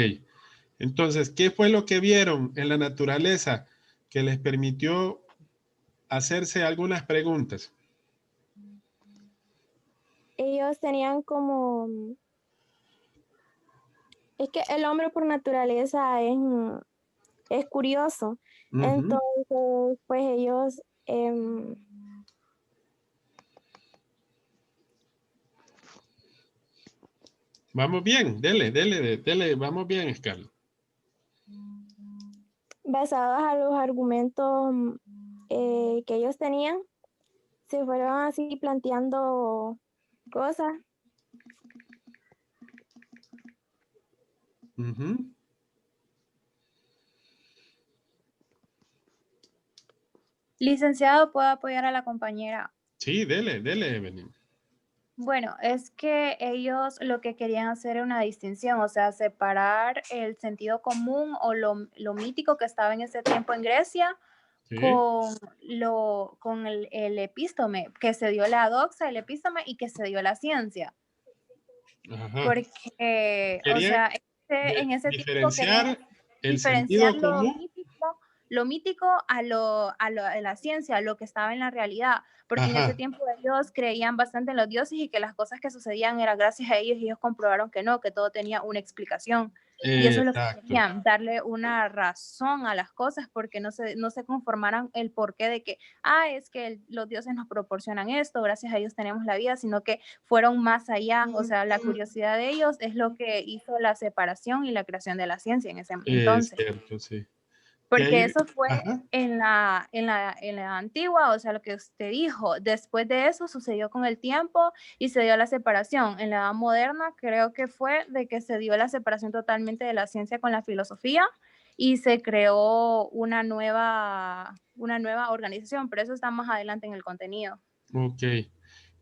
Entonces, ¿qué fue lo que vieron en la naturaleza que les permitió hacerse algunas preguntas? Ellos tenían como... Es que el hombre por naturaleza es curioso. Entonces, pues ellos... Vamos bien, dele, vamos bien, Scarlett. basados a los argumentos que ellos tenían, se fueron así planteando cosas. Licenciado, ¿puedo apoyar a la compañera? Sí, dele, Evelyn. Bueno, es que ellos lo que querían hacer era una distinción, o sea, separar el sentido común o lo mítico que estaba en ese tiempo en Grecia Sí. con el epístome, que se dio la doxa, el epístome y que se dio la ciencia. Ajá. Porque, o Querían sea, en ese tiempo diferenciar querían el diferenciar sentido común. lo mítico a la ciencia, a lo que estaba en la realidad, porque en ese Ajá. tiempo ellos creían bastante en los dioses y que las cosas que sucedían eran gracias a ellos y ellos comprobaron que no, que todo tenía una explicación. Y eso es lo que Exacto. querían, darle una razón a las cosas porque no se conformaran el porqué de que, es que los dioses nos proporcionan esto, gracias a ellos tenemos la vida, sino que fueron más allá, o sea, la curiosidad de ellos es lo que hizo la separación y la creación de la ciencia en ese entonces. Es cierto, sí. Porque eso fue Ajá. en la antigua, o sea, lo que usted dijo. Después de eso sucedió con el tiempo y se dio la separación. En la edad moderna creo que fue de que se dio la separación totalmente de la ciencia con la filosofía y se creó una nueva organización, pero eso está más adelante en el contenido. Ok.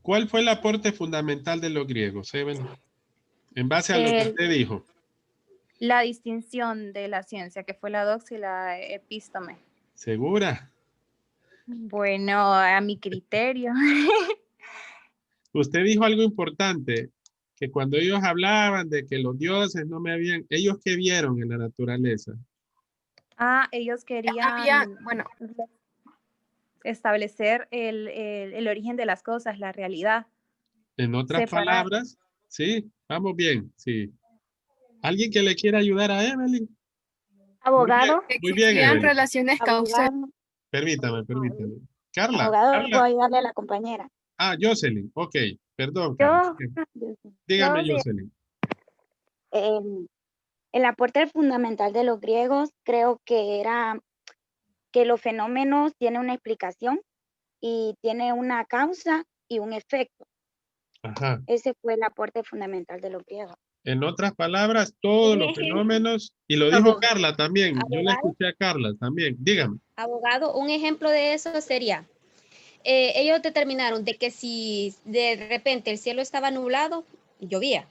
¿Cuál fue el aporte fundamental de los griegos, Evelyn? En base a lo que usted dijo. La distinción de la ciencia, que fue la doxa y la epístome. ¿Segura? Bueno, a mi criterio. Usted dijo algo importante, que cuando ellos hablaban de que los dioses no me habían, ¿ellos qué vieron en la naturaleza? Ellos querían establecer el origen de las cosas, la realidad. En otras Separar. palabras, sí, vamos bien, sí. ¿Alguien que le quiera ayudar a Evelyn? Abogado. Muy bien, Existían Evelyn. relaciones causales. Permítame. Carla. Abogado, Carla. voy a ayudarle a la compañera. Jocelyn, ok, perdón, Carla. Dígame, sí. Jocelyn. El aporte fundamental de los griegos creo que era que los fenómenos tienen una explicación y tiene una causa y un efecto. Ajá. Ese fue el aporte fundamental de los griegos. En otras palabras, todos los fenómenos, y lo dijo Carla también, yo la escuché a Carla también, dígame. Abogado, un ejemplo de eso sería, ellos determinaron de que si de repente el cielo estaba nublado, llovía.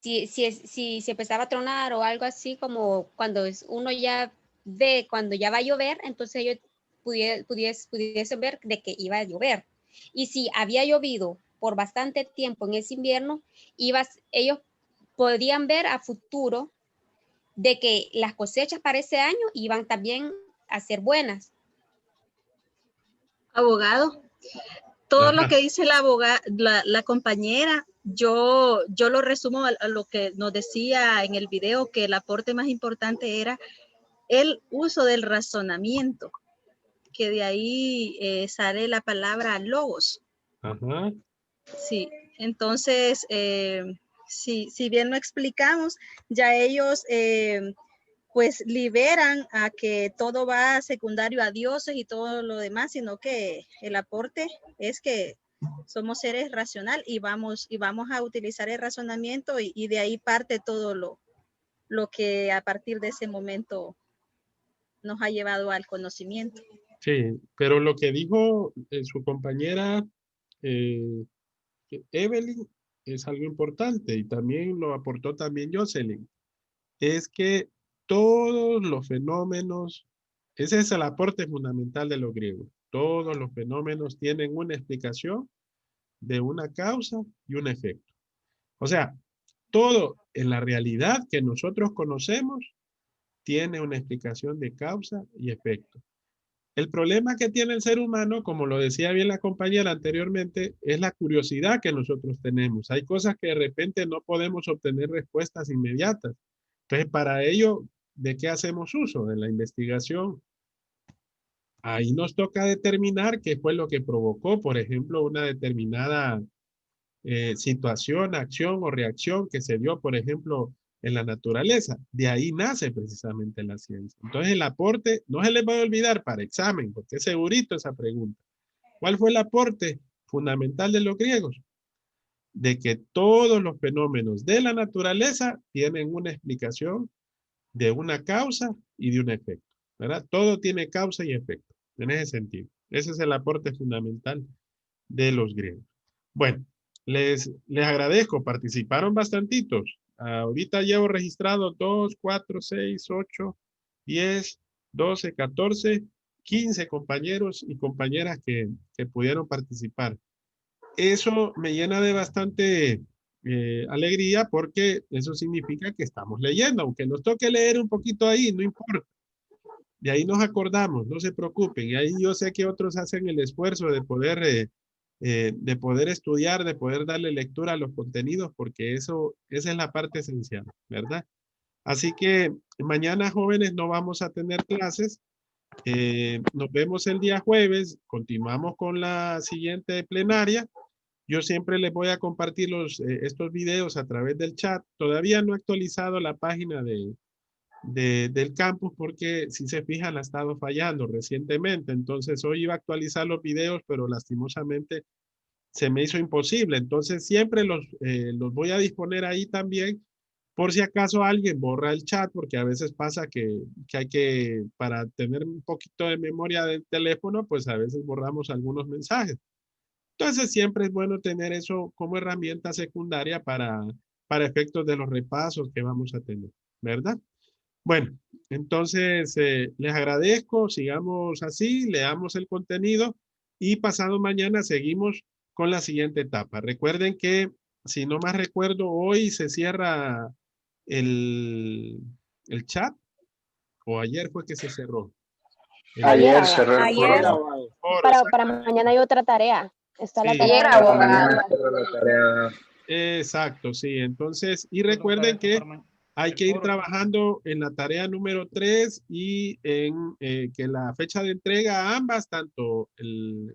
Si empezaba a tronar o algo así, como cuando uno ya ve, cuando ya va a llover, entonces ellos pudiesen ver de que iba a llover. Y si había llovido por bastante tiempo en ese invierno, ellos podrían ver a futuro de que las cosechas para ese año iban también a ser buenas. Abogado, todo lo que dice la compañera, yo lo resumo a lo que nos decía en el video, que el aporte más importante era el uso del razonamiento, que de ahí sale la palabra logos. Ajá. Sí, entonces, si bien lo explicamos, ya ellos pues liberan a que todo va secundario a dioses y todo lo demás, sino que el aporte es que somos seres racionales y vamos a utilizar el razonamiento y de ahí parte todo lo que a partir de ese momento nos ha llevado al conocimiento. Sí, pero lo que dijo su compañera Evelyn es algo importante y también lo aportó también Jocelyn. Es que todos los fenómenos, ese es el aporte fundamental de los griegos. Todos los fenómenos tienen una explicación de una causa y un efecto. O sea, todo en la realidad que nosotros conocemos tiene una explicación de causa y efecto. El problema que tiene el ser humano, como lo decía bien la compañera anteriormente, es la curiosidad que nosotros tenemos. Hay cosas que de repente no podemos obtener respuestas inmediatas. Entonces, para ello, ¿de qué hacemos uso? De la investigación. Ahí nos toca determinar qué fue lo que provocó, por ejemplo, una determinada situación, acción o reacción que se dio, por ejemplo, en la naturaleza. De ahí nace precisamente la ciencia. Entonces el aporte, no se les va a olvidar para examen, porque es segurito esa pregunta. ¿Cuál fue el aporte fundamental de los griegos? De que todos los fenómenos de la naturaleza tienen una explicación de una causa y de un efecto, ¿verdad? Todo tiene causa y efecto, en ese sentido. Ese es el aporte fundamental de los griegos. Bueno, les agradezco, participaron bastantitos. Ahorita llevo registrado 2, 4, 6, 8, 10, 12, 14, 15 compañeros y compañeras que pudieron participar. Eso me llena de bastante alegría porque eso significa que estamos leyendo, aunque nos toque leer un poquito ahí, no importa. De ahí nos acordamos, no se preocupen. Y ahí yo sé que otros hacen el esfuerzo de poder estudiar, de poder darle lectura a los contenidos, porque esa es la parte esencial, ¿verdad? Así que mañana, jóvenes, no vamos a tener clases. Nos vemos el día jueves, continuamos con la siguiente plenaria. Yo siempre les voy a compartir estos videos a través del chat. Todavía no he actualizado la página del campus porque, si se fijan, ha estado fallando recientemente. Entonces, hoy iba a actualizar los videos, pero lastimosamente se me hizo imposible. Entonces, siempre los voy a disponer ahí también, por si acaso alguien borra el chat, porque a veces pasa que hay que, para tener un poquito de memoria del teléfono, pues a veces borramos algunos mensajes. Entonces, siempre es bueno tener eso como herramienta secundaria para efectos de los repasos que vamos a tener, ¿verdad? Bueno, entonces les agradezco, sigamos así, leamos el contenido y pasado mañana seguimos con la siguiente etapa. Recuerden que, si no más recuerdo, hoy se cierra el chat, o ayer fue que se cerró. Ayer cerró el ayer, foro. para mañana hay otra tarea. Está la Sí. tarea. Para mañana cerró la tarea. Exacto, sí. Entonces, y recuerden que hay que ir trabajando en la tarea número 3 y en que la fecha de entrega a ambas, tanto el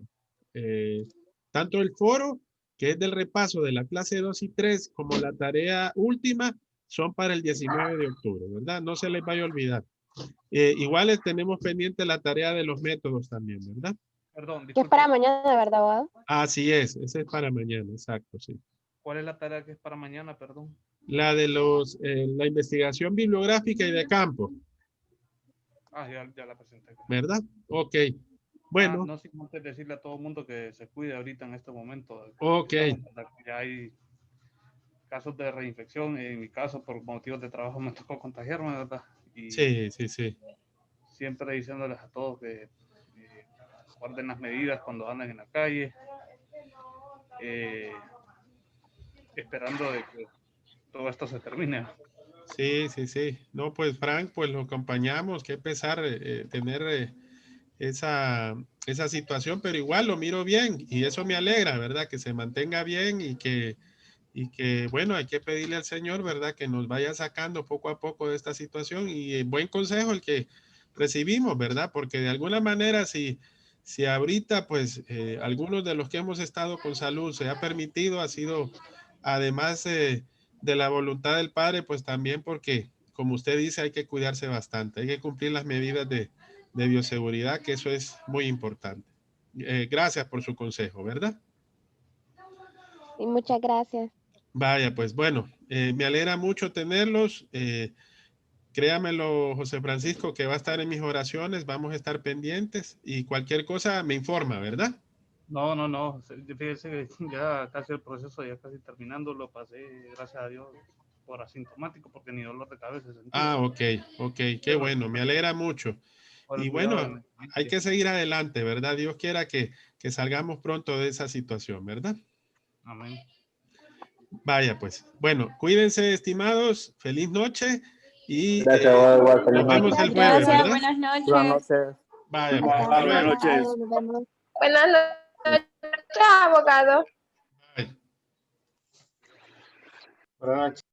foro, que es del repaso de la clase 2 y 3, como la tarea última, son para el 19 de octubre, ¿verdad? No se les vaya a olvidar. Igual les tenemos pendiente la tarea de los métodos también, ¿verdad? Perdón, Que es para mañana, ¿verdad, abogado? Así es, ese es para mañana, exacto, sí. ¿Cuál es la tarea que es para mañana, perdón? La de la investigación bibliográfica y de campo. Ya la presenté. ¿Verdad? Ok. Bueno. No sin antes decirle a todo el mundo que se cuide ahorita en este momento. Ok. Ya hay casos de reinfección. En mi caso, por motivos de trabajo, me tocó contagiarme, ¿verdad? Y sí. Siempre diciéndoles a todos que guarden las medidas cuando anden en la calle. Esperando de que todo esto se termine. Sí. No, pues Frank, pues lo acompañamos. Qué pesar tener esa situación, pero igual lo miro bien y eso me alegra, ¿verdad? Que se mantenga bien y que bueno, hay que pedirle al Señor, ¿verdad? Que nos vaya sacando poco a poco de esta situación y buen consejo el que recibimos, ¿verdad? Porque de alguna manera si ahorita pues algunos de los que hemos estado con salud se ha permitido, ha sido además de la voluntad del Padre, pues también porque, como usted dice, hay que cuidarse bastante, hay que cumplir las medidas de bioseguridad, que eso es muy importante. Gracias por su consejo, ¿verdad? Y muchas gracias. Vaya, pues bueno, me alegra mucho tenerlos. Créamelo, José Francisco, que va a estar en mis oraciones, vamos a estar pendientes y cualquier cosa me informa, ¿verdad? No. Fíjese que ya casi el proceso, ya casi terminando, lo pasé, gracias a Dios, por asintomático, porque ni dolor de cabeza sentí. Ok, qué bueno, me alegra mucho. Y bueno, hay que seguir adelante, ¿verdad? Dios quiera que salgamos pronto de esa situación, ¿verdad? Amén. Vaya, pues. Bueno, cuídense, estimados. Feliz noche. Y Gracias, nos vemos el jueves, ¿verdad? Buenas noches. Buenas noches. Vaya, pues, hasta luego. Buenas noches. Nos vemos. Buenas noches, abogado. Bye. Buenas noches.